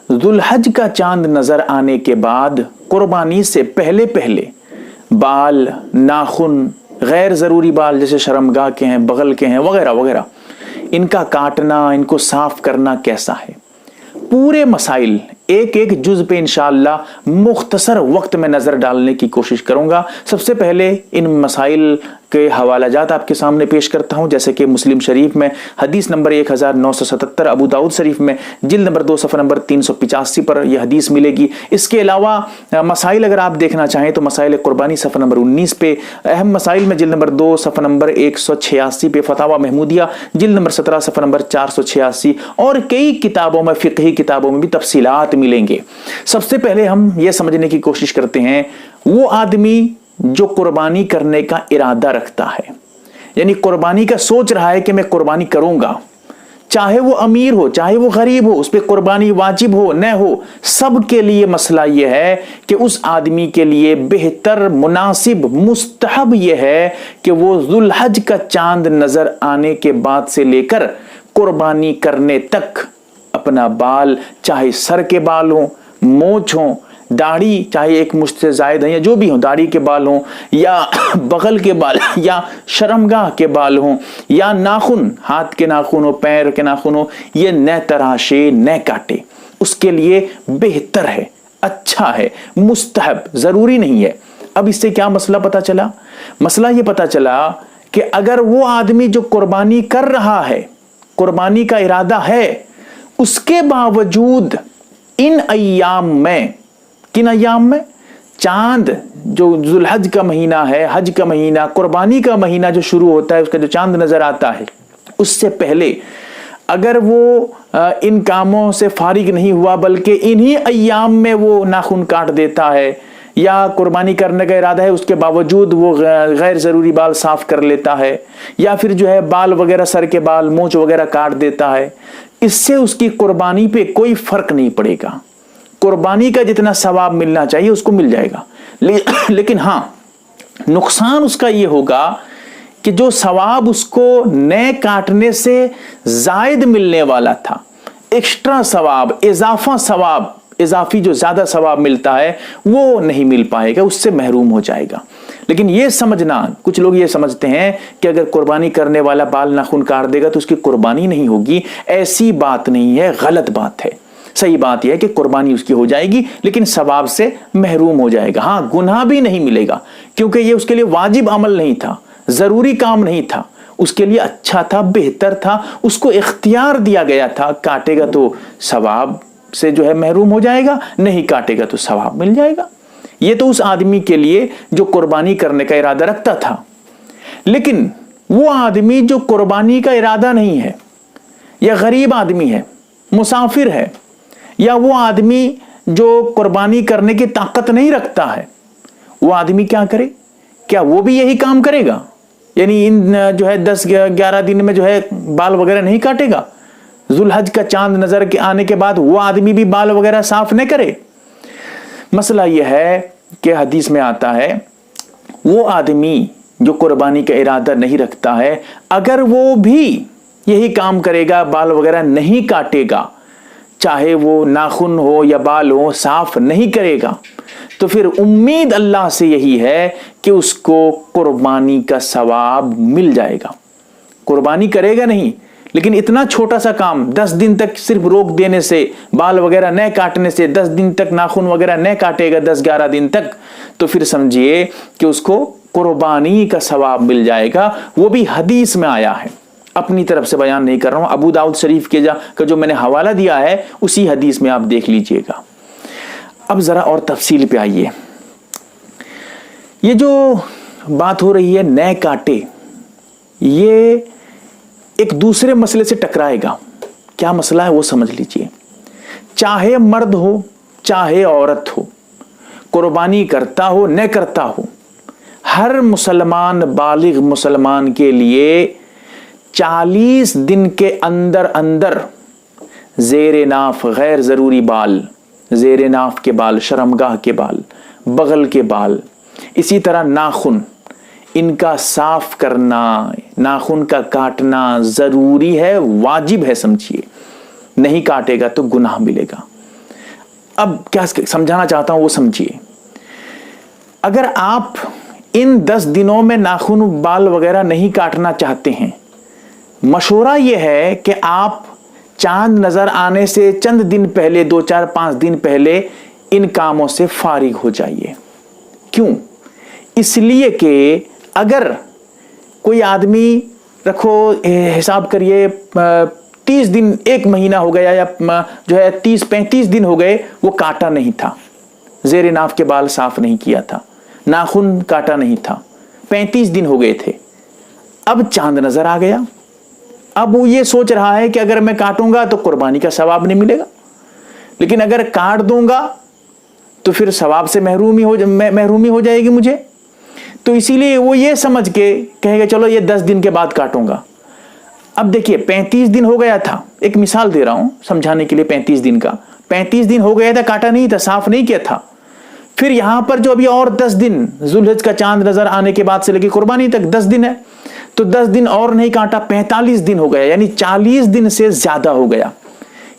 जुल्हज का चांद नजर आने के बाद कुर्बानी से पहले पहले बाल, नाखून, गैर जरूरी बाल जैसे शर्मगाह के हैं, बगल के हैं, वगैरह वगैरह, इनका काटना, इनको साफ करना कैसा है, पूरे मसाइल एक एक जुज पे इंशाअल्लाह मुख्तसर वक्त में नजर डालने की कोशिश करूंगा। सबसे पहले इन मसाइल के हवालाजात आपके सामने पेश करता हूं, जैसे कि मुस्लिम शरीफ में हदीस नंबर 1977, अबू दाऊद शरीफ में जिल्द नंबर 2 सफ़ा नंबर 385 पर यह हदीस मिलेगी। इसके अलावा मसाइल अगर आप देखना चाहें तो मसाइल कुर्बानी सफ़ा नंबर 19 पे, अहम मसाइल में जिल्द नंबर 2 सफ़ा नंबर 186 पे, फतावा महमूदिया जिल्द नंबर 17 सफ़ा नंबर 486 और कई किताबों में, फ़िक़ही किताबों में भी तफसीलात मिलेंगे। सबसे पहले हम यह समझने की कोशिश करते हैं, वो आदमी जो कुर्बानी करने का इरादा रखता है, यानी कुर्बानी का सोच रहा है कि मैं कुर्बानी करूंगा, चाहे वो अमीर हो चाहे वो गरीब हो, उस पर कुर्बानी वाजिब हो न हो, सब के लिए मसला यह है कि उस आदमी के लिए बेहतर, मुनासिब, मुस्तहब यह है कि वो जुल्हज का चांद नजर आने के बाद से लेकर कुर्बानी करने तक अपना बाल, चाहे सर के बाल हो, मोछ हो, दाढ़ी चाहे एक मुश्त से जायद है या जो भी हो, दाढ़ी के बाल हो या बगल के बाल या शर्मगाह के बाल हो या नाखून, हाथ के नाखून हो, पैर के नाखून हो, ये न तराशे न काटे, उसके लिए बेहतर है, अच्छा है, मुस्तहब, जरूरी नहीं है। अब इससे क्या मसला पता चला? मसला ये पता चला कि अगर वो आदमी जो कुर्बानी कर रहा है, कुर्बानी का इरादा है, उसके बावजूद इन अय्याम में, किन अय्याम में, चांद जो जुल्हज का महीना है, हज का महीना, कुर्बानी का महीना जो शुरू होता है, उसका जो चांद नजर आता है, उससे पहले अगर वो इन कामों से फारिग नहीं हुआ बल्कि इन्हीं अय्याम में वो नाखून काट देता है या कुर्बानी करने का इरादा है उसके बावजूद वो गैर ज़रूरी बाल साफ कर लेता है या फिर जो है बाल वगैरह, सर के बाल, मूंछ वगैरह काट देता है, इससे उसकी कुर्बानी पे कोई फर्क नहीं पड़ेगा। कुर्बानी का जितना सवाब मिलना चाहिए उसको मिल जाएगा, लेकिन हाँ, नुकसान उसका ये होगा कि जो सवाब उसको नए काटने से जायद मिलने वाला था, एक्स्ट्रा सवाब, इजाफा सवाब, इजाफी जो ज्यादा सवाब मिलता है वो नहीं मिल पाएगा, उससे महरूम हो जाएगा। लेकिन ये समझना, कुछ लोग ये समझते हैं कि अगर कुर्बानी करने वाला बाल नाखून काट देगा तो उसकी कुर्बानी नहीं होगी। ऐसी बात नहीं है, गलत बात है। सही बात यह है कि कुर्बानी उसकी हो जाएगी लेकिन सवाब से महरूम हो जाएगा। हाँ, गुनाह भी नहीं मिलेगा क्योंकि ये उसके लिए वाजिब अमल नहीं था, जरूरी काम नहीं था, उसके लिए अच्छा था, बेहतर था, उसको इख्तियार दिया गया था। काटेगा तो सवाब से जो है महरूम हो जाएगा, नहीं काटेगा तो सवाब मिल जाएगा। ये तो उस आदमी के लिए जो कुर्बानी करने का इरादा रखता था। लेकिन वो आदमी जो कुर्बानी का इरादा नहीं है, या गरीब आदमी है, मुसाफिर है, या वो आदमी जो कुर्बानी करने की ताकत नहीं रखता है, वो आदमी क्या करे? क्या वो भी यही काम करेगा? यानी इन जो है 10-11 दिन में जो है बाल वगैरह नहीं काटेगा? जुल्हज का चांद नजर के आने के बाद वो आदमी भी बाल वगैरह साफ नहीं करे? मसला यह है कि हदीस में आता है, वो आदमी जो कुर्बानी का इरादा नहीं रखता है, अगर वो भी यही काम करेगा, बाल वगैरह नहीं काटेगा, चाहे वो नाखून हो या बाल हो, साफ नहीं करेगा, तो फिर उम्मीद अल्लाह से यही है कि उसको कुर्बानी का सवाब मिल जाएगा। कुर्बानी करेगा नहीं, लेकिन इतना छोटा सा काम 10 दिन तक सिर्फ रोक देने से, बाल वगैरह न काटने से, 10 दिन तक नाखून वगैरह न काटेगा, 10-11 दिन तक, तो फिर समझिए कि उसको कुर्बानी का सवाब मिल जाएगा। वो भी हदीस में आया है, अपनी तरफ से बयान नहीं कर रहा हूं। अबू दाऊद शरीफ के का जो मैंने हवाला दिया है उसी हदीस में आप देख लीजिएगा। अब जरा और तफसील पे आइए। ये जो बात हो रही है नए काटे, ये एक दूसरे मसले से टकराएगा। क्या मसला है वो समझ लीजिए। चाहे मर्द हो चाहे औरत हो, कुर्बानी करता हो न करता हो, हर मुसलमान, बालिग मुसलमान के लिए 40 दिन के अंदर अंदर जेरे नाफ गैर जरूरी बाल, जेरे नाफ के बाल, शर्मगाह के बाल, बगल के बाल, इसी तरह नाखून, इनका साफ करना, नाखून का काटना जरूरी है, वाजिब है। समझिए, नहीं काटेगा तो गुनाह मिलेगा। अब क्या समझाना चाहता हूं वो समझिए। अगर आप इन 10 दिनों में नाखून बाल वगैरह नहीं काटना चाहते हैं, मशवरा यह है कि आप चांद नजर आने से चंद दिन पहले, 2, 4, 5 दिन पहले इन कामों से फारिग हो जाइए। क्यों? इसलिए कि अगर कोई आदमी, रखो हिसाब करिए 30 दिन, 1 महीना हो गया, या जो है 30-35 दिन हो गए, वो काटा नहीं था, जेर नाफ के बाल साफ नहीं किया था, नाखून काटा नहीं था, 35 दिन हो गए थे, अब चांद नजर आ गया। अब वो ये सोच रहा है कि अगर मैं काटूंगा तो कुर्बानी का सवाब नहीं मिलेगा, लेकिन अगर काट दूंगा तो फिर सवाब से महरूमी हो जाएगी मुझे। तो इसीलिए वो ये समझ के कहेगा चलो ये 10 दिन के बाद काटूंगा। अब देखिए 35 दिन हो गया था, एक मिसाल दे रहा हूं समझाने के लिए। 35 दिन का, 35 दिन हो गया था, काटा नहीं था, साफ नहीं किया था। फिर यहां पर जो अभी और 10 दिन, जुल्हिज का चांद नजर आने के बाद से लेकर कुर्बानी तक 10 दिन है, तो 10 दिन और नहीं काटा, 45 दिन हो गया, यानी 40 दिन से ज्यादा हो गया।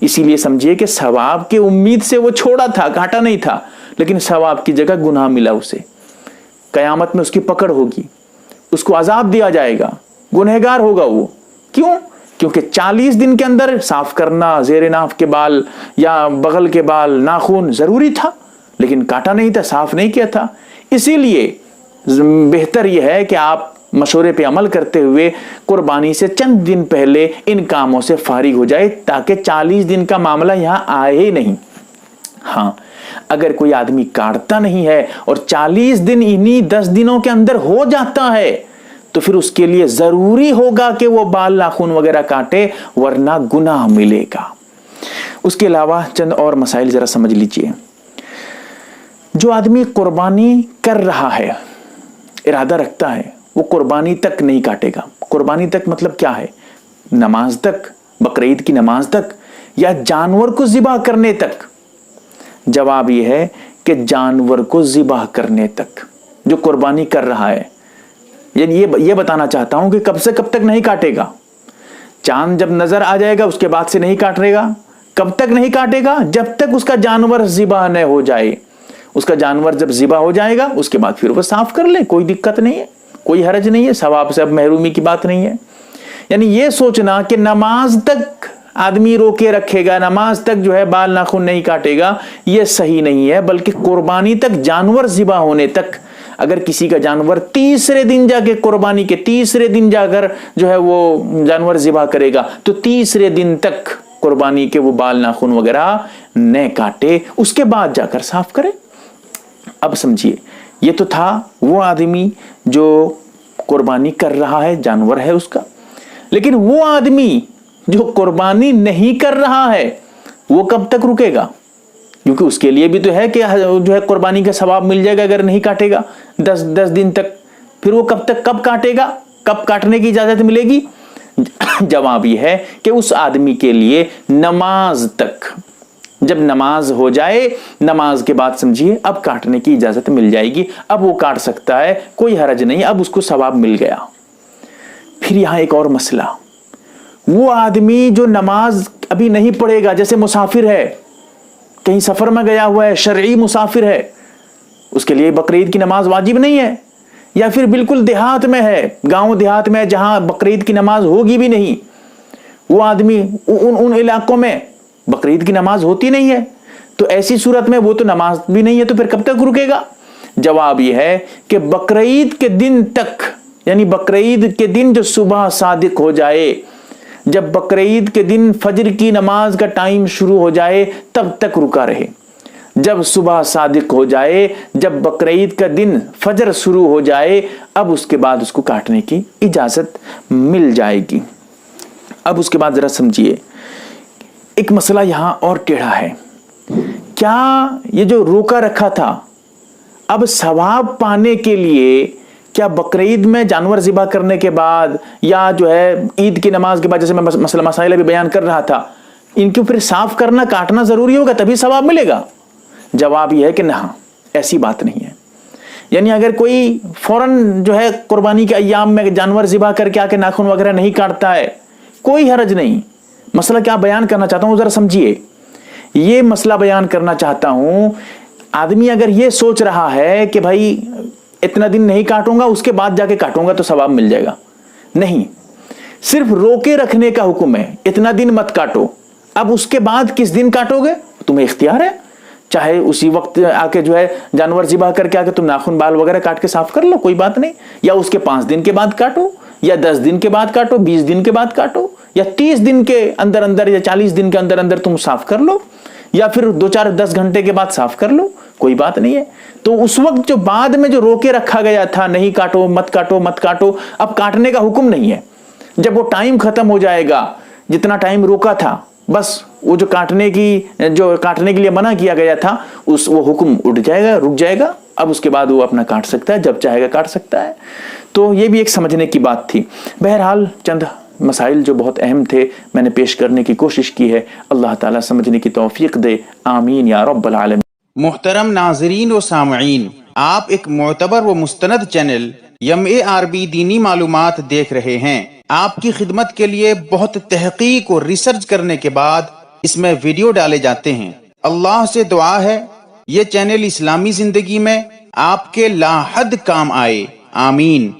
इसीलिए समझिए कि सवाब के उम्मीद से वो छोड़ा था, काटा नहीं था, लेकिन सवाब की जगह गुनाह मिला उसे। कयामत में उसकी पकड़ होगी, उसको अजाब दिया जाएगा, गुनहगार होगा वो। क्यों? क्योंकि 40 दिन के अंदर साफ करना जेर नाफ के बाल या बगल के बाल, नाखून जरूरी था, लेकिन काटा नहीं था, साफ नहीं किया था। इसीलिए बेहतर यह है कि आप मशवरे पे अमल करते हुए कुर्बानी से चंद दिन पहले इन कामों से फारिग हो जाए, ताकि 40 दिन का मामला यहां आए ही नहीं। हाँ, अगर कोई आदमी काटता नहीं है और 40 दिन इन्हीं 10 दिनों के अंदर हो जाता है, तो फिर उसके लिए जरूरी होगा कि वो बाल नाखून वगैरह काटे, वरना गुनाह मिलेगा। उसके अलावा चंद और मसाइल जरा समझ लीजिए। जो आदमी कुर्बानी कर रहा है, इरादा रखता है, वो कुर्बानी तक नहीं काटेगा। कुर्बानी तक मतलब क्या है? नमाज तक, बकरीद की नमाज तक, या जानवर को ज़िबा करने तक? जवाब यह है कि जानवर को ज़िबा करने तक जो कुर्बानी कर रहा है। ये बताना चाहता हूं कि कब से कब तक नहीं काटेगा। चांद जब नजर आ जाएगा उसके बाद से नहीं काटेगा। कब तक नहीं काटेगा? जब तक उसका जानवर ज़िबा न हो जाए। उसका जानवर जब ज़िबा हो जाएगा उसके बाद फिर वो साफ कर ले, कोई दिक्कत नहीं है, कोई हरज नहीं है, सवाब से अब महरूमी की बात नहीं है। यानी ये सोचना कि नमाज तक आदमी रोके रखेगा, नमाज तक जो है बाल नाखून नहीं काटेगा, ये सही नहीं है। बल्कि कुर्बानी तक, जानवर ज़िबा होने तक, अगर किसी का जानवर तीसरे दिन जाके, कुर्बानी के तीसरे दिन जाकर जो है वो जानवर ज़िबा करेगा, तो तीसरे दिन तक कुर्बानी के वो बाल नाखून वगैरह न काटे, उसके बाद जाकर साफ करे। अब समझिए, ये तो था वो आदमी जो कुर्बानी कर रहा है, जानवर है उसका। लेकिन वो आदमी जो कुर्बानी नहीं कर रहा है, वो कब तक रुकेगा? क्योंकि उसके लिए भी तो है कि जो है कुर्बानी का सवाब मिल जाएगा अगर नहीं काटेगा 10 दिन तक। फिर वो कब काटेगा? कब काटने की इजाजत मिलेगी? जवाब यह है कि उस आदमी के लिए नमाज तक, जब नमाज हो जाए, नमाज के बाद समझिए अब काटने की इजाजत मिल जाएगी। अब वो काट सकता है, कोई हरज नहीं, अब उसको सवाब मिल गया। फिर यहां एक और मसला, वो आदमी जो नमाज अभी नहीं पढ़ेगा, जैसे मुसाफिर है, कहीं सफर में गया हुआ है, शरई मुसाफिर है, उसके लिए बकरीद की नमाज वाजिब नहीं है। या फिर बिल्कुल देहात में है, गांव देहात में, जहां बकरीद की नमाज होगी भी नहीं, वो आदमी उन इलाकों में बकरीद की नमाज होती नहीं है, तो ऐसी सूरत में वो तो नमाज भी नहीं है, तो फिर कब तक रुकेगा? जवाब यह है कि बकरीद के दिन तक, यानी बकरीद के दिन जो सुबह सादिक हो जाए, जब बकरीद के दिन फजर की नमाज का टाइम शुरू हो जाए, तब तक रुका रहे। जब सुबह सादिक हो जाए, जब बकरीद का दिन फजर शुरू हो जाए, अब उसके बाद उसको काटने की इजाजत मिल जाएगी। अब उसके बाद जरा समझिए, एक मसला यहां और टेढ़ा है। क्या ये जो रोका रखा था, अब सवाब पाने के लिए क्या बकरीद में जानवर ज़िबा करने के बाद, या जो है ईद की नमाज के बाद, जैसे मैं मसाइल अभी बयान कर रहा था, इनको फिर साफ करना, काटना जरूरी होगा तभी सवाब मिलेगा? जवाब यह है कि नहीं, ऐसी बात नहीं है। यानी अगर कोई फौरन जो है कुर्बानी के अय्याम में जानवर ज़िबा करके आके नाखून वगैरह नहीं काटता है, कोई हरज नहीं। मसला क्या बयान करना चाहता हूं जरा समझिए। یہ مسئلہ بیان کرنا چاہتا ہوں. آدمی اگر یہ سوچ رہا ہے کہ بھائی اتنا دن نہیں کاٹوں گا, اس کے بعد جا کے کاٹوں گا تو ثواب مل جائے گا, نہیں, صرف روکے رکھنے کا حکم ہے, اتنا دن مت کاٹو. اب اس کے بعد کس دن کاٹو گے تمہیں اختیار ہے, چاہے اسی وقت آ کے جو ہے جانور ذبح کر کے آ کے تم ناخن بال وغیرہ کاٹ کے صاف کر لو, کوئی بات نہیں, یا اس کے 5 دن کے بعد کاٹو, یا 10 دن کے بعد کاٹو, 20 دن کے بعد کاٹو, یا 30 دن کے اندر اندر یا 40 دن کے اندر اندر تم صاف کر لو, یا پھر 2-4-10 گھنٹے کے بعد صاف کر لو, کوئی بات نہیں ہے. تو اس وقت جو بعد میں جو روکے رکھا گیا تھا, نہیں کاٹو مت کاٹو مت کاٹو, اب کاٹنے کا حکم نہیں ہے. جب وہ ٹائم ختم ہو جائے گا, جتنا ٹائم روکا تھا, بس وہ جو کاٹنے کے لیے منع کیا گیا تھا وہ حکم اٹھ جائے گا, رک جائے گا. اب اس کے بعد وہ اپنا کاٹ سکتا ہے, جب چاہے گا کاٹ سکتا ہے. تو یہ بھی ایک سمجھنے کی بات تھی. بہرحال چند مسائل جو بہت اہم تھے میں نے پیش کرنے کی کوشش کی ہے. اللہ تعالیٰ سمجھنے کی توفیق دے, آمین یا رب العالمین. محترم ناظرین و سامعین، آپ ایک معتبر و مستند چینل MARB دینی معلومات دیکھ رہے ہیں. آپ کی خدمت کے لیے بہت تحقیق اور ریسرچ کرنے کے بعد اس میں ویڈیو ڈالے جاتے ہیں. اللہ سے دعا ہے یہ چینل اسلامی زندگی میں آپ کے لا حد کام آئے. آمین.